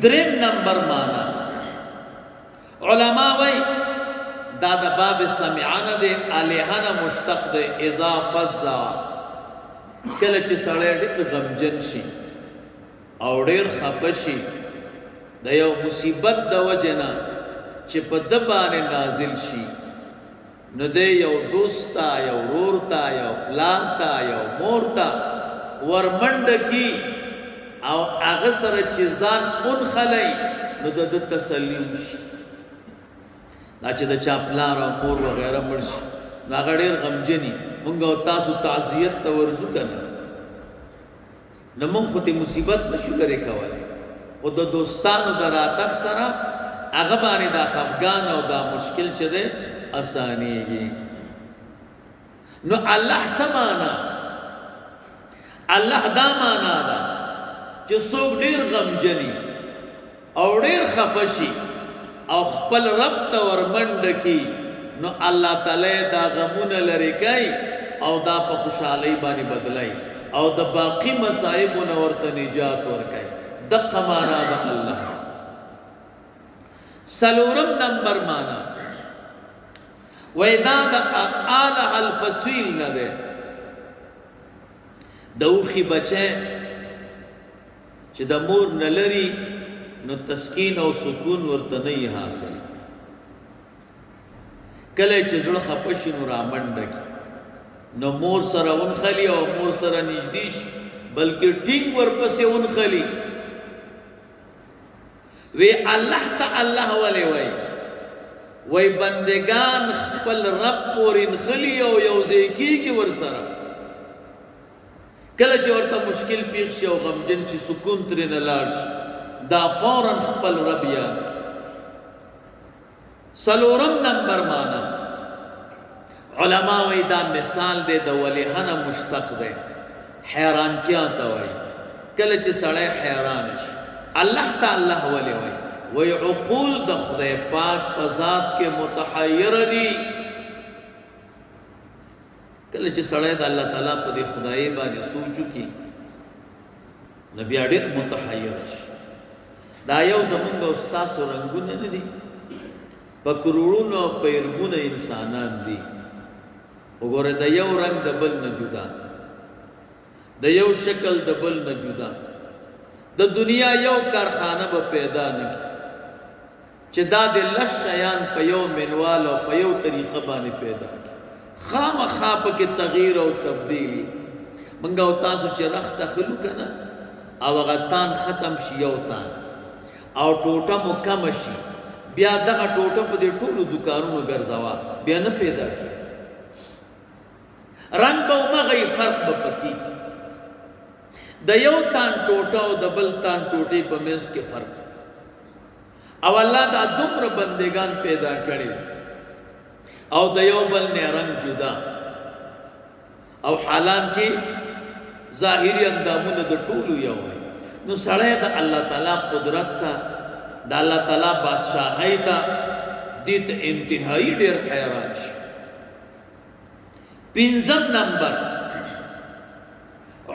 دریم نمبر مانا علماء وی دا دا باب سمعانه دے الیحانه مشتق دے اذا فزا کله چې سړی ډېر غمجن شي او ډېر خفه شي د یو مصیبت د وجې نه چې په ده باندې نازل شي نو دی یو دوست ته یو ورور ته یو پلار ته یو مور ته ورمنډه کي او هغه سره چې ځان اونخلی نو د ده تسلي وشي دا چې د چا پلار او مور وغیره مړ شي نو هغه ډېر غمجني مونږ او تاسو تعزیت ته ورځو که نه نو مونږ خو دې مصیبت نشو لرې کولی خو د دوستانو د راتګ سره هغه باندې دا خفګان او دا مشکل چې دی اسانیږي نو الله څه معنا الله دا معنا ده چې څوک ډېر غمجني او ډېر خفه شي او خپل رب ته ورمنډه کي نو الله تعالی دا غمونه لرې کوي او دا په خوشحالۍ باندې بدلای او د باقی مصائبو نه ورته نجات ورکوي دقه معنا ده الله څلورم نمبر معنا وای دا د آله الفصیل نه دی د اوښي بچی چې د مور نه لري نو تسکین او سکون ورته نه یې حاصل کله چې زړه خفه شي نو رامنډه کي نو مور سره ونخلي او مور سره نږدې شي بلکې ټینګ ورپسې ونخلي وی الله ته الله ولې وای بندگان خپل رب پورې نخلي او یو ځای کېږي ورسره کله چې ورته مشکل پیښ شي او غمجن شي سکون ترېنه لاړ شي دا فوراً خپل رب یاد کړي څلورم نمبر معنا علما وی دا مثال دی د ولیحنه مشتق دی حیرانتیا ته وایي کله چې سړی حیران شي الله ته الله ولې وایي عقول د خدای پاک په ذات کې متحیر دي کله چې سړی د الله تعالی په دې خدای باندې سوچ وکړي نو بیا ډېر متحیر شي دا یو زمونږ او ستاسو رنګونه نه دي په کروڑونو او په اربونه انسانان دي وګوره د یو رنګ د بل نه جدا د یو شکل د بل نه جدا د دنیا یو کارخانه به پیدا نه کړي چې دا د لس شیان په یو منوال او په یو طریقه باندې پیدا کړي خامخا پکې تغییر او تبدیلی موږ او تاسو چې رخ تخلو که نه او هغه تان ختم شي یو تان او ټوټه مو کمه شي بیا دغه ټوټه په دې ټولو دوکانونو ګرځوه بیا نه پیدا کړي رنګ به همغه فرق به پکې د یو تان ټوټه او د بل تان ټوټې په منځ کې فرق او الله دا دومره بندگان پیدا کړي او د یو بل نه رنګ جدا او حالان کې ظاهري اندامونه د ټولو یو نو سړی د الله تعالی قدرت ته د الله تعالی بادشاهۍ ته دې ته انتهایی ډېر حیران شي پنځم نمبر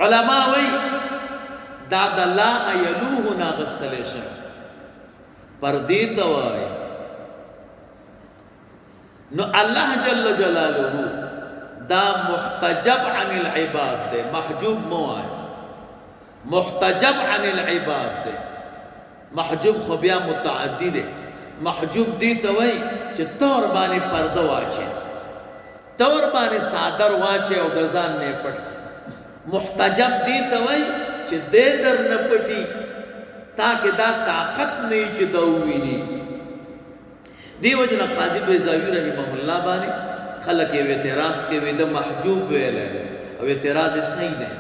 علما وی دا د لا یلوه نه اخیستلی شوی پردې ته وایي نو الله جل جلاله دا محتجب عن العباد دے محجوب مو آئے محتجب عن العباد دے محجوب خو بیا متعدی دے محجوب دی توئی چه تور بانی پردو واچے تور بانی صادر واچے او دزان نے پٹ محتجب دی توئی چه دے در نپٹی تاکہ دا طاقت نہیں چه دووی نہیں دی وجہ قاضی بیضاوی رحمہ اللہ بانی خلق یو اعتراض کې وي د محجوب ویلی او اعتراض یې صحیح دی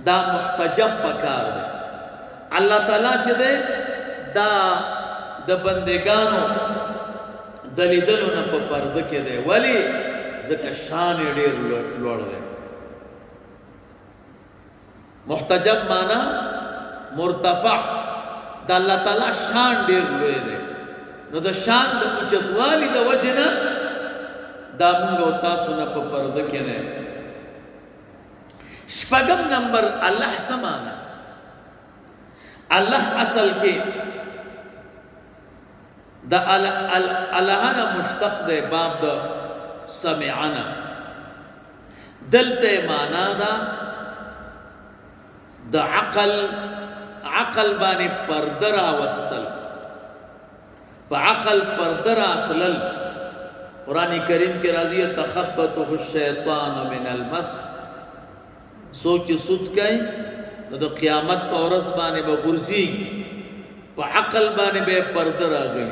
دا محتجب پکار دی الله تعالی چې دی دا د بندگانو د لیدلو نه په پرده کې دی ولې ځکه شان یې ډېر لوړ دی محتجب معنا مرتفع د الله تعالی شان ډېر لوی دی نو د شان د اوچتوالي د وجې نه دا مونږ او تاسو نه په پرده کې دی شپږم نمبر الله څه معنا الله اصل کې د الہنا مشتق د باب د سمعنا دلته معنا دا د عقل باندې پردرا وستل په عقل پردرا تلل قرآن کریم کې راځي تخبطه الشیطان من المس سوچ سود کوي نو د قیامت په ورځ باندې به ګرځي په عقل باندې به پرده راغلی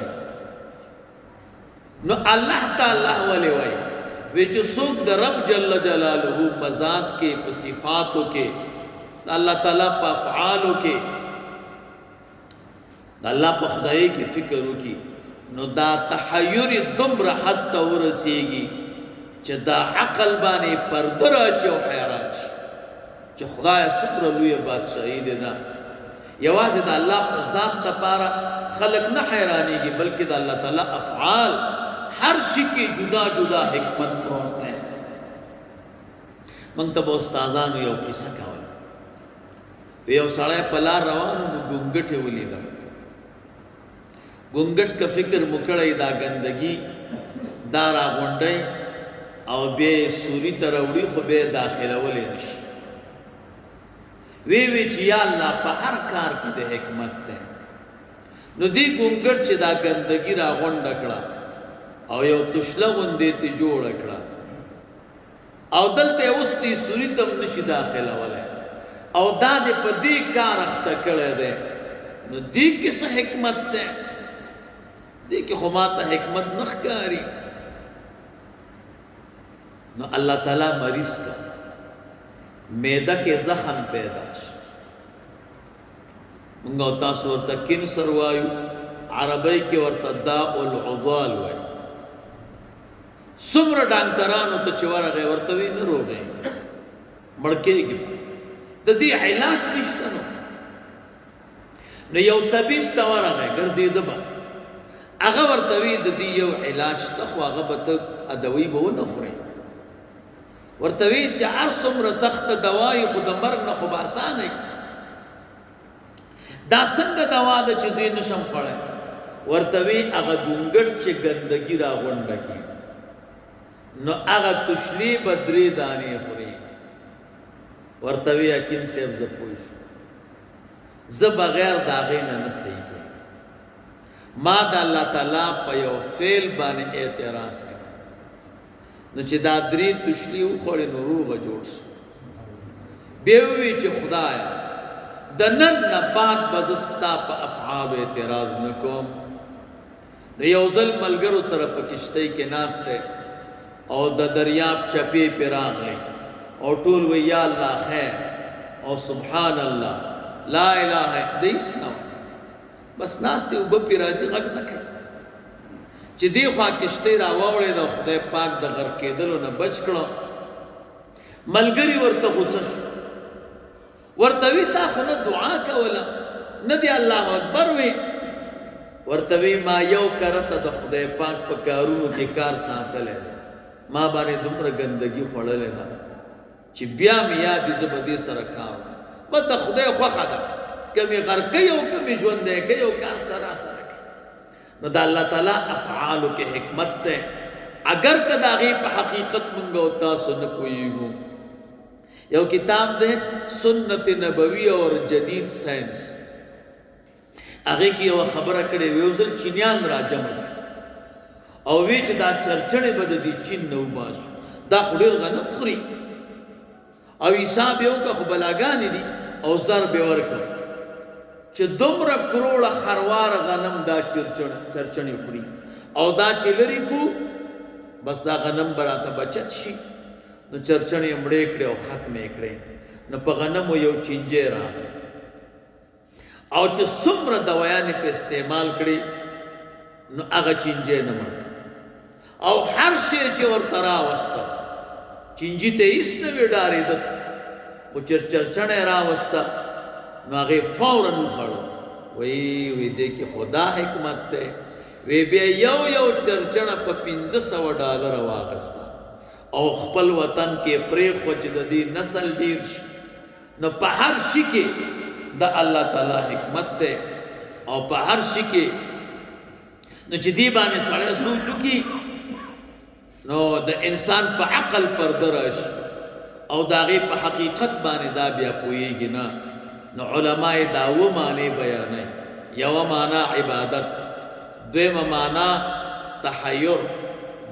نو الله تعالی ولې وایي وی چې څوک د رب جل جلاله په ذات کې په صفاتو کې الله تعالی په افعالو کې الله په خدای کې فکر وکړي نو دا تحیر دومره حد ته ورسیږي چې دا عقل باندې پرده راشي او حیران شي چې خدای څومره لوی بادشاہي دی دا یوازې د الله په ذات لپاره خلق نه حیرانېږي بلکې د الله تعالی افعال ہر شی کی جدا جدا حکمت پروت ہے منتب استادانو یو قصه کول یو سړی په لار روانو نو ګونګټ ولیدا ګونګټ کا فکر مکړی دا ګندګي دا را غونډي او به سوري تر وړي خو به داخله ولې نشي وی چې یا الله په هر کار کې د حکمت ده نو دی ګونګټ چې دا ګندګي را غونډ کړه او یو تشله غوندې ته جوړ کړه او دلته اوس دې سوري تم نشي داخله ولې او دا دې په دې کار اخته کړه ده نو دې کې څه حکمت ده دې کې خو ماته حکمت نخکاری نو الله تعالی مریض کا معده کې زخم پیدا شي موږ تاسو ورته کینسر وایو عربی کې ورته داء العضال وایي څومره ډاکټرانو ته چې ورغی ورته وی نه روغی مړ کېږي د دې علاج نشته نو یو طبیب ته ورغی ګرځېده به هغه ورته وی د دې یو علاج شته خو هغه به ته ادوي به ونه خورې ورته وی چې هر څومره سخته دوایي خو د مرګ نه خو به اسانه دا څنګه دوا ده چې زه نشم خوړی ورته وی هغه ګونګټ چې ګندګي را غونډه کړي نو هغه تشلی به 3 دانې خوري ورته وی حکیم صاحب زه پوه شوم زه بغیر د هغې نه نه صحیح کړم ما د الله تعالی په یو فعل باندې اعتراض کړ نو چې دا 3 تشلی وخوړې نو روغه جوړ شو بیا وی چې خدایا د نن نه بعد به زه ستا په افعالو اعتراض نه کوم نو یو ځل ملګرو سره په کشتۍ کې ناست دی او د دریاب چپې پې راغلی او ټول وی یا الله خیر او سبحان الله لا اله د هیڅ نه بس ناست دی اوبه پې راځي غږ نه کوي چې دې خوا کشتۍ را واوړېده خدای پاک د غرق کېدلو نه بچ کړو ملګري ورته غوسه شو ورته وی تا خو نه دعا کوله نه دی الله اکبر وی ورته وی ما یو کرته د خدای پاک په کارونو کې کار ساتلی دی ما باندې دومره ګندګي خوړلې ده چې بیا مې یاد دي زه به دې سره کار بس د خدای خوښه ده که مې غر کوي او که مې ژوندی کوي او کار سره کوي نو د الله تعالی افعالو کې حکمت ده اگر که د هغې په حقیقت مونږ او تاسو نه پوهېږو یو کتاب ده سنت نبوی اور جدید سائنس هغې کې یوه خبره کړې وی یو ځل چینیان را جمع شو او وی چې دا چرچڼې به د دې چین نه وباسو دا خو ډېر غنم خوري او حساب یې وکړه خو بلاګانې دي او ضرب یې ورکړه چې دومره کروړه خروار غنم دا چرچڼې خوري او دا چې لرې کو بس دا غنم به راته بچت شي نو چرچڼې مړې کړې او ختمې کړې نو په غنمو یو چینجی راغی او چې څومره دوایانې په استعمال کړي نو هغه چینجی نه مړ او هر شی چې ورته راوسته چینجي ته هیڅ نه وی ډارېده خو چرچڼې راوسته نو هغې فوراً وخوړو وی دې کې خدا حکمت دی وی بیا یو چرچڼه په $500 واخسته او خپل وطن کې پرېښوه چې د دې نسل ډېر شي نو په هر شي کې د الله تعالی حکمت ته او په هر شي کې نو چې دی باندې سړی سوچ وکړي نو د انسان په عقل پرده راشي او د هغې په حقیقت باندې دا بیا پوهېږي نه. نو علما یې دا اووه معنی بیانوي. یوه معنا عبادت، دویمه معنا تحیر،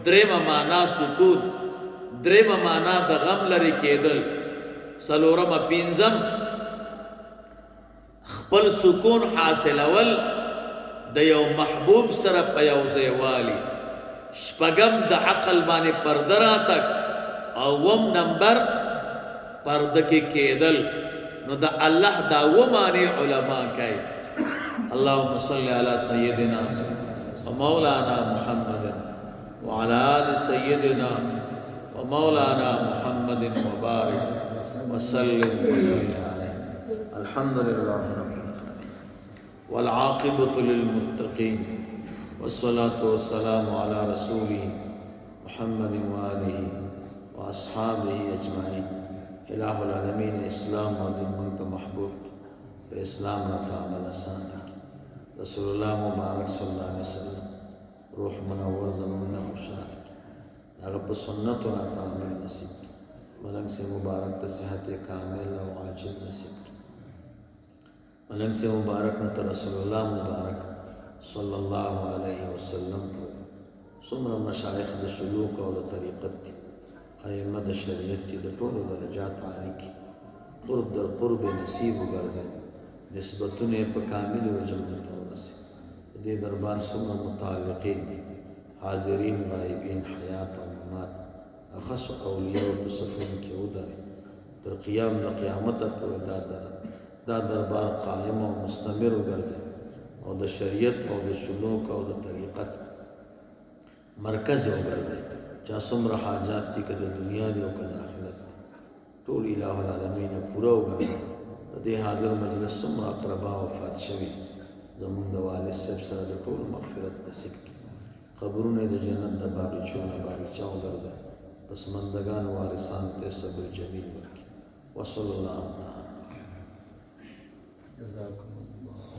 دریمه معنا سکوت، دریمه معنا د غم لرې کېدل، څلورمه پنځم خپل سکون حاصلول د یو محبوب سره په یو ځای والي، شپږم د عقل باندې پرده راتګ، اووم نمبر پرده کې کېدل. نو د الله دا اووه معنی علما کوي. اللهم صل علی سیدنا ومولانا محمد وعلى آل سيدنا ومولانا محمد وبارك وسلم وسلم عليه. الحمد لله رب العالمين والعاقبة للمتقين والصلاة والسلام على رسوله محمد وآله وأصحابه أجمعين. إله العالمين اسلام و دین ملک محبوب په اسلام راته عمل آسان کړي. رسول الله مبارک صلی الله علیه وسلم روح منور زمانہ خوشحال هغه په سنتو راته عمل نصیب کړي. ملنګ سے مبارک ته صحت کامل او عاجل نصیب کړي. ملنګ سے مبارک ته رسول الله مبارک صلی الله علیه وسلم څومره مشایخ د سلوک او د طریقت دي، ائمه د شریعت دي، د ټولو درجات عالی کړي. قرب در قرب نصیب وګرځي، نسبتونه په کامل وجه ورته ورسي. د دې دربار څومره متعلقین دي، حاضرین غایبین، حیات او ممات، اخص اولیاء په صفونو کې ودرې تر قیام د قیامت پورې دا دربار قائم او مستمر وګرځي او د شریعت او د سلوک او د طریقت مرکز وګرځي. چا څومره حاجات دي، که د دنیا دي او که د آخرت دي، ټول الہ العالمین پوره وګرځي. د دې حاضر مجلس څومره اقربا وفات شوي، زمونږ د والد صاحب سره د ټولو مغفرت نصیب کړي. قبرونه د جنت د باغچو نه باغچه وګرځي. پسماندگان وارثان ته صبر جمیل ورکړي. وصلی الله تعالی. جزاکم الله.